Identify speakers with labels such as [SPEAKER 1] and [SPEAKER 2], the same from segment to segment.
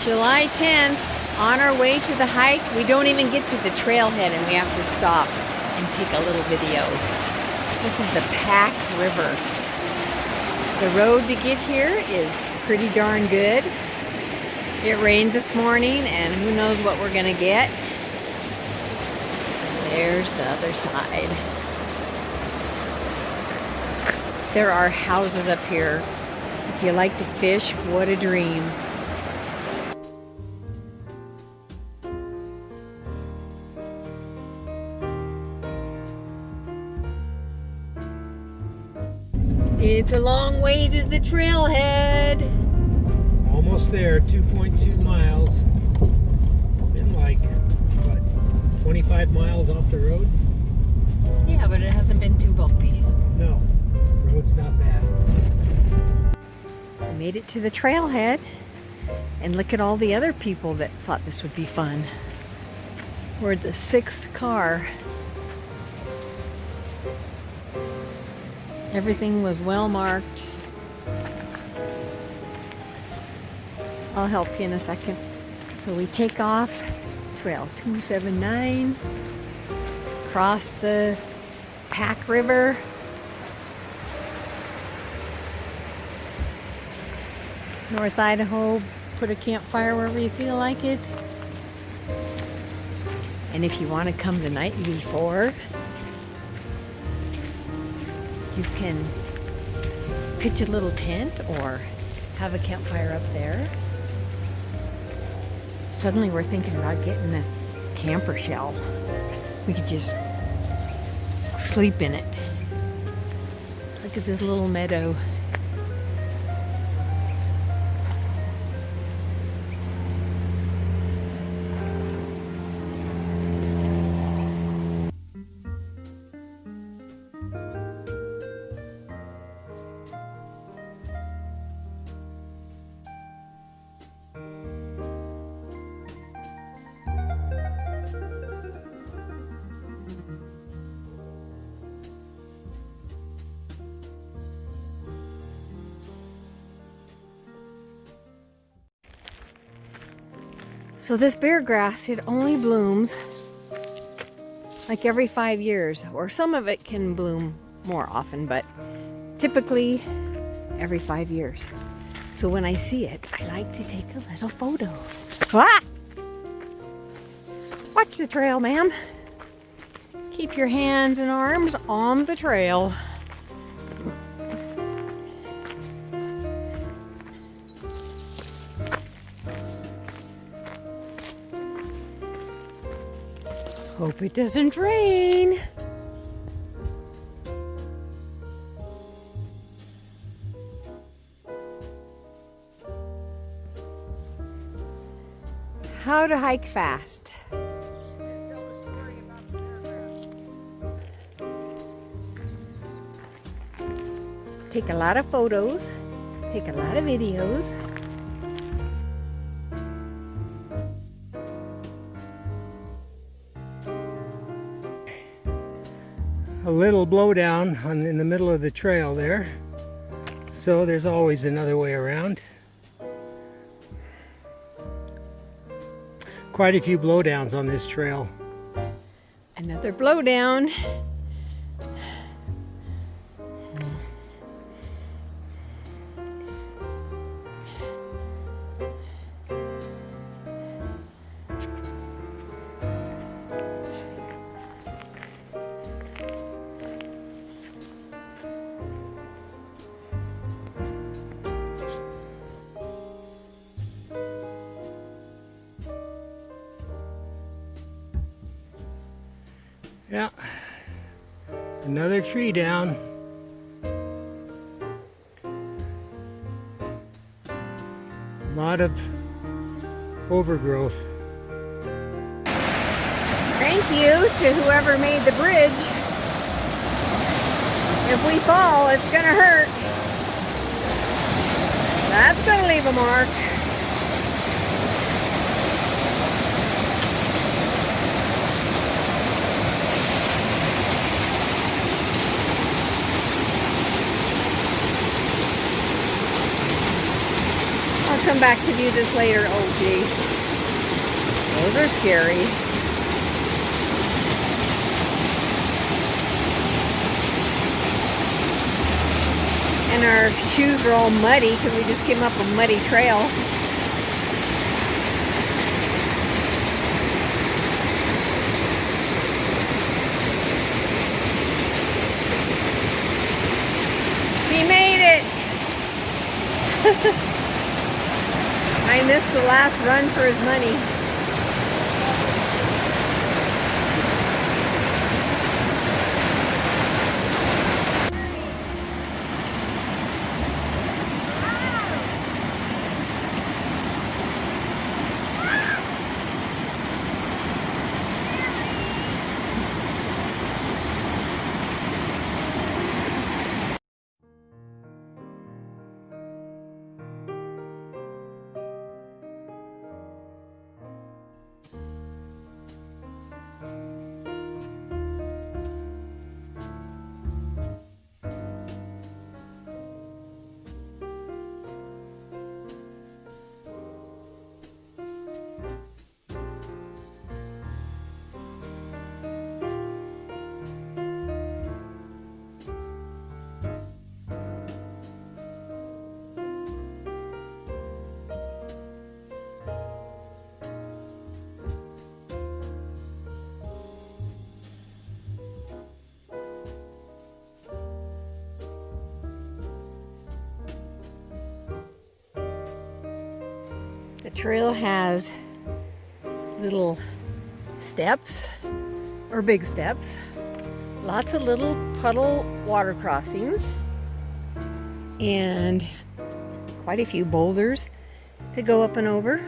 [SPEAKER 1] July 10th, on our way to the hike. We don't even get to the trailhead and we have to stop and take a little video. This is the Pack River. The road to get here is pretty darn good. It rained this morning and who knows what we're gonna get. There's the other side. There are houses up here. If you like to fish, what a dream. It's a long way to the trailhead.
[SPEAKER 2] Almost there, 2.2 miles. Been like, what, 25 miles off the road?
[SPEAKER 1] Yeah, but it hasn't been too bumpy.
[SPEAKER 2] No, the road's not bad.
[SPEAKER 1] We made it to the trailhead, and look at all the other people that thought this would be fun. We're the 6th car. Everything was well marked. I'll help you in a second. So we take off Trail 279, cross the Pack River, North Idaho, put a campfire wherever you feel like it. And if you want to come the night before, you can pitch a little tent or have a campfire up there. Suddenly we're thinking about getting a camper shell. We could just sleep in it. Look at this little meadow. So this bear grass, it only blooms like every 5 years, or some of it can bloom more often, but typically every 5 years. So when I see it, I like to take a little photo. Ah! Watch the trail, ma'am. Keep your hands and arms on the trail. Hope it doesn't rain. How to hike fast. Take a lot of photos, take a lot of videos.
[SPEAKER 2] A little blowdown in the middle of the trail there. So there's always another way around. Quite a few blowdowns on this trail.
[SPEAKER 1] Another blowdown.
[SPEAKER 2] Yeah, another tree down. A lot of overgrowth.
[SPEAKER 1] Thank you to whoever made the bridge. If we fall, it's gonna hurt. That's gonna leave a mark. come back to view this later. Oh, gee. Those are scary. And our shoes are all muddy because we just came up a muddy trail. He made it! I missed the last run for his money. The trail has little steps, or big steps, lots of little puddle water crossings, and quite a few boulders to go up and over.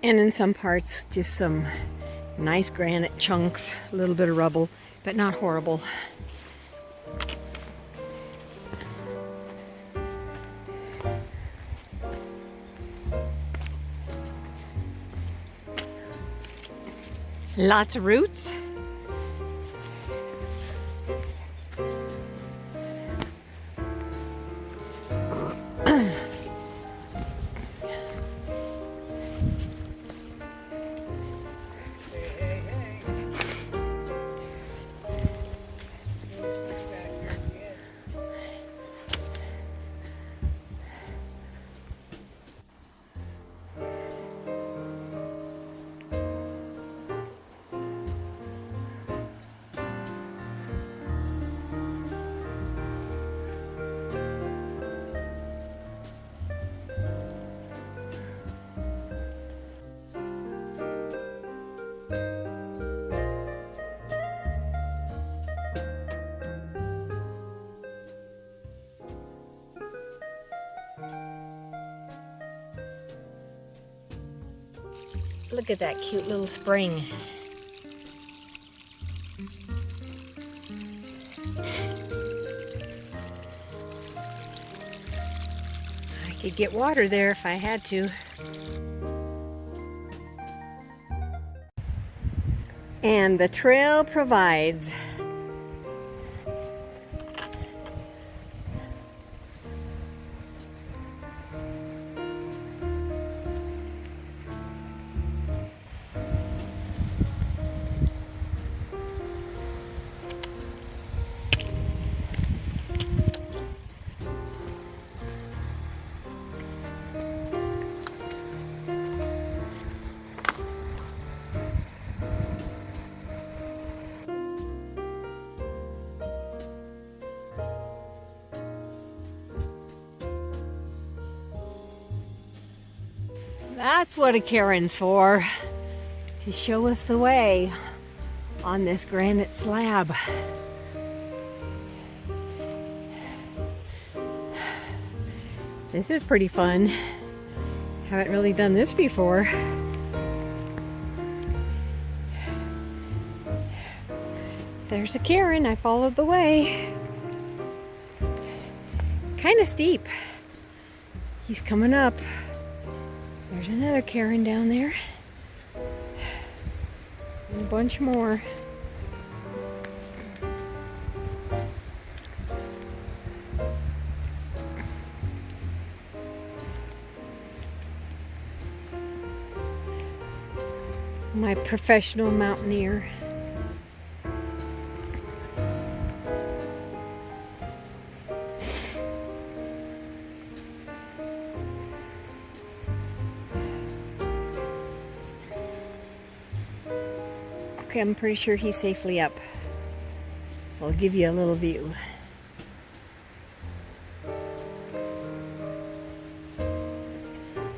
[SPEAKER 1] And in some parts, just some nice granite chunks, a little bit of rubble, but not horrible. Lots of roots. Look at that cute little spring. I could get water there if I had to. And the trail provides. That's what a cairn's for, to show us the way on this granite slab. This is pretty fun. Haven't really done this before. There's a cairn. I followed the way. Kind of steep. He's coming up. There's another cairn down there. And a bunch more. My professional mountaineer. Okay, I'm pretty sure he's safely up. So I'll give you a little view.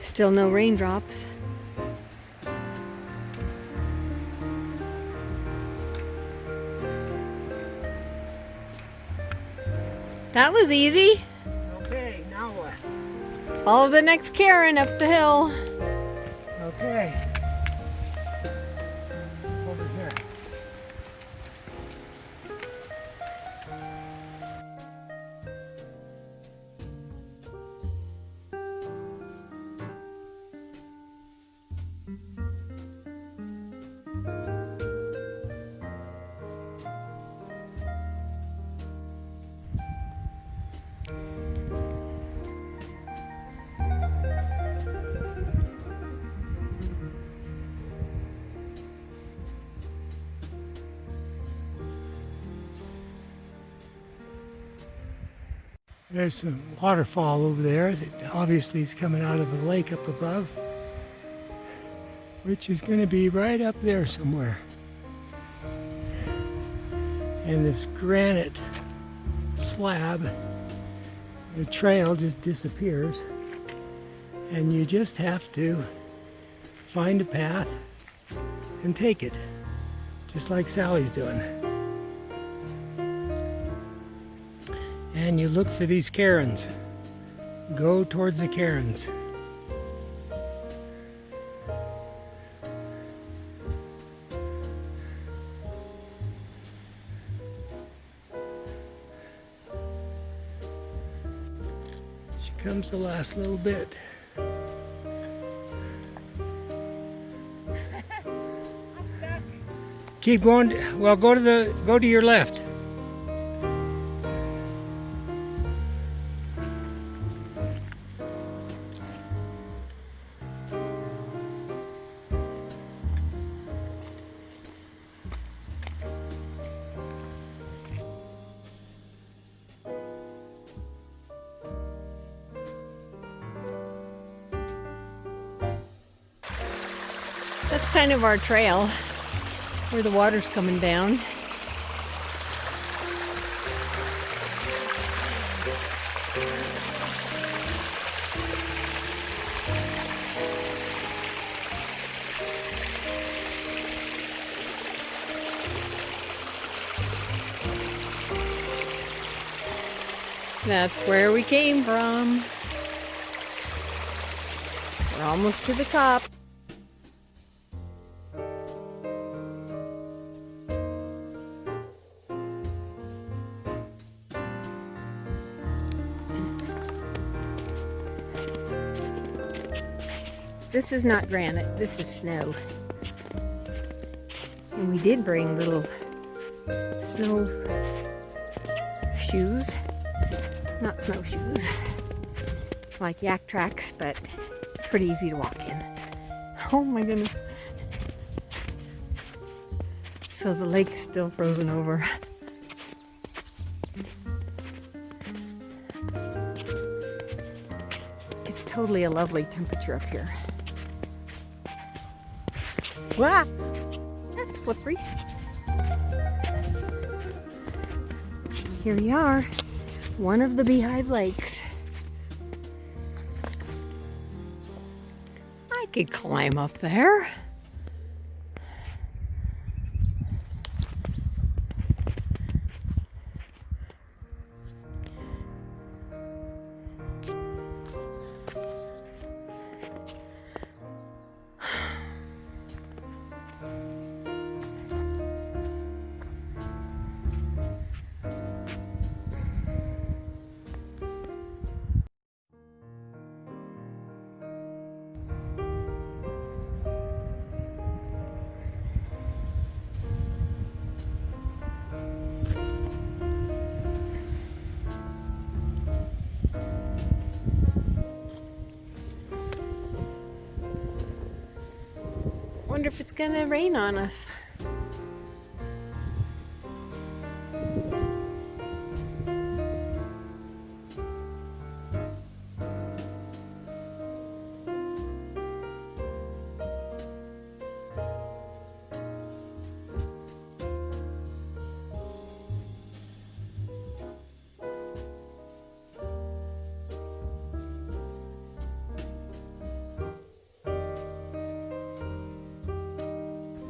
[SPEAKER 1] Still no raindrops. That was easy.
[SPEAKER 2] Okay, now what?
[SPEAKER 1] Follow the next Karen up the hill.
[SPEAKER 2] Okay. Over here. There's some waterfall over there that obviously is coming out of a lake up above, which is going to be right up there somewhere. And this granite slab, the trail just disappears, and you just have to find a path and take it, just like Sally's doing. And you look for these cairns. Go towards the cairns. She comes the last little bit. Keep going. Well, go to your left.
[SPEAKER 1] That's kind of our trail, where the water's coming down. That's where we came from. We're almost to the top. This is not granite, this is snow. And we did bring little snow shoes. Not snowshoes, like yak tracks, but it's pretty easy to walk in. Oh my goodness. So the lake is still frozen over. It's totally a lovely temperature up here. Wow, that's slippery. Here we are. One of the Beehive Lakes. I could climb up there. if it's gonna rain on us.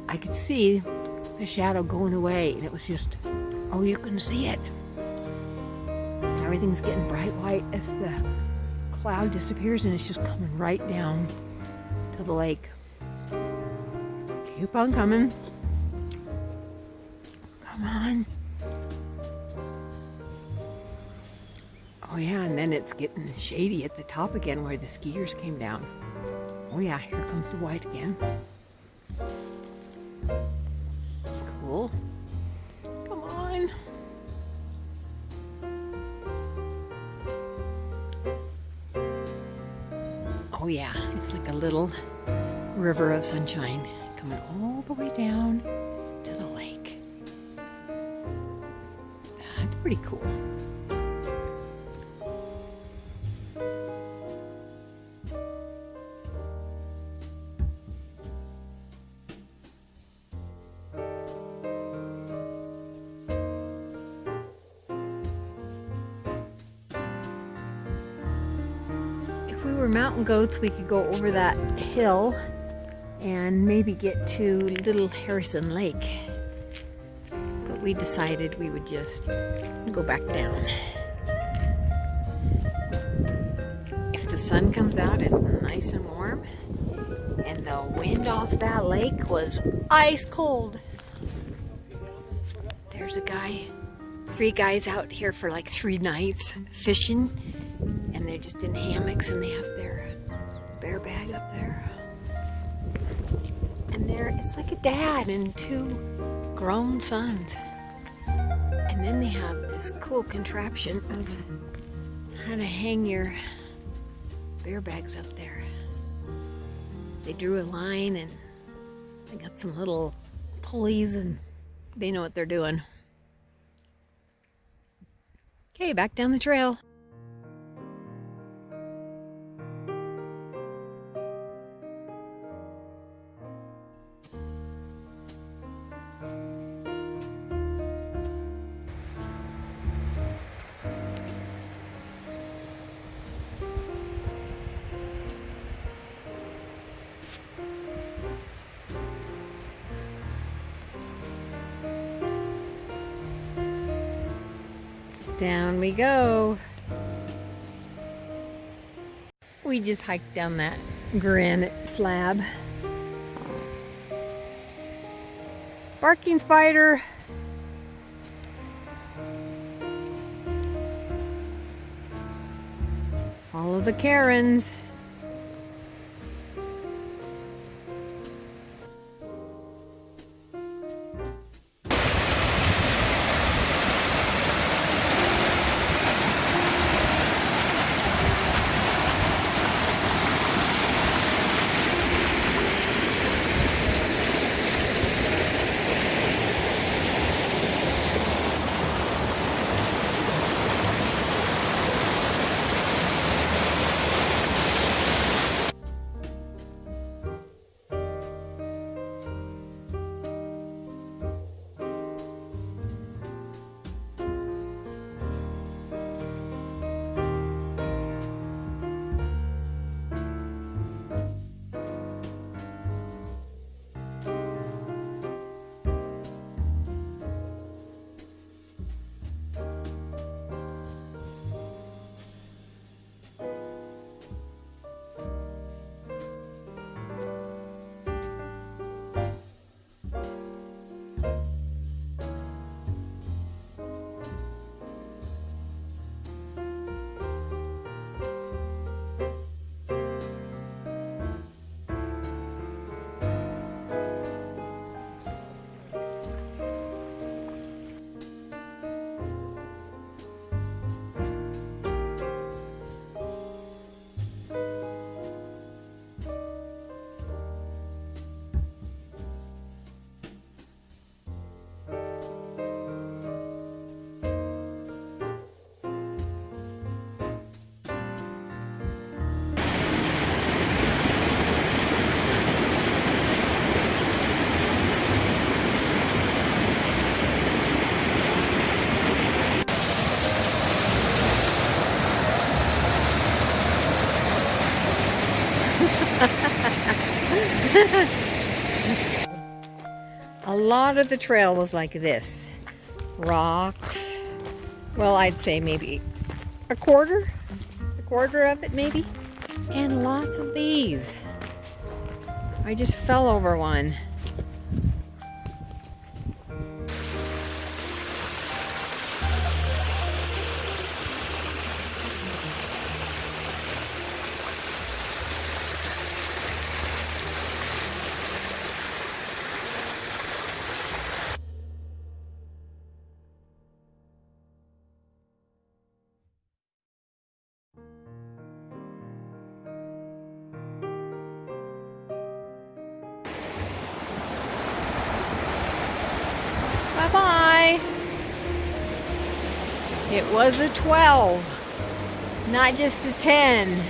[SPEAKER 1] I could see the shadow going away, and it was just, oh, you can see it. Everything's getting bright white as the cloud disappears, and it's just coming right down to the lake. Keep on coming. Come on. Oh yeah, and then it's getting shady at the top again where the skiers came down. Oh yeah, here comes the white again. Cool. Come on. Oh yeah, it's like a little river of sunshine coming all the way down to the lake. That's pretty cool. If we were mountain goats, we could go over that hill and maybe get to Little Harrison Lake. But we decided we would just go back down. If the sun comes out, it's nice and warm, and the wind off that lake was ice cold. There's a guy, 3 guys out here for like 3 nights fishing, and they're just in hammocks, and they have their bear bag up there. And it's like a dad and 2 grown sons. And then they have this cool contraption of how to hang your bear bags up there. They drew a line, and they got some little pulleys, and they know what they're doing. Okay, back down the trail. Down we go. We just hiked down that granite slab. Barking spider. Follow the Karens. A lot of the trail was like this. Rocks. Well, I'd say maybe a quarter of it maybe. And lots of these. I just fell over one. Bye-bye. It was a 12, not just a 10.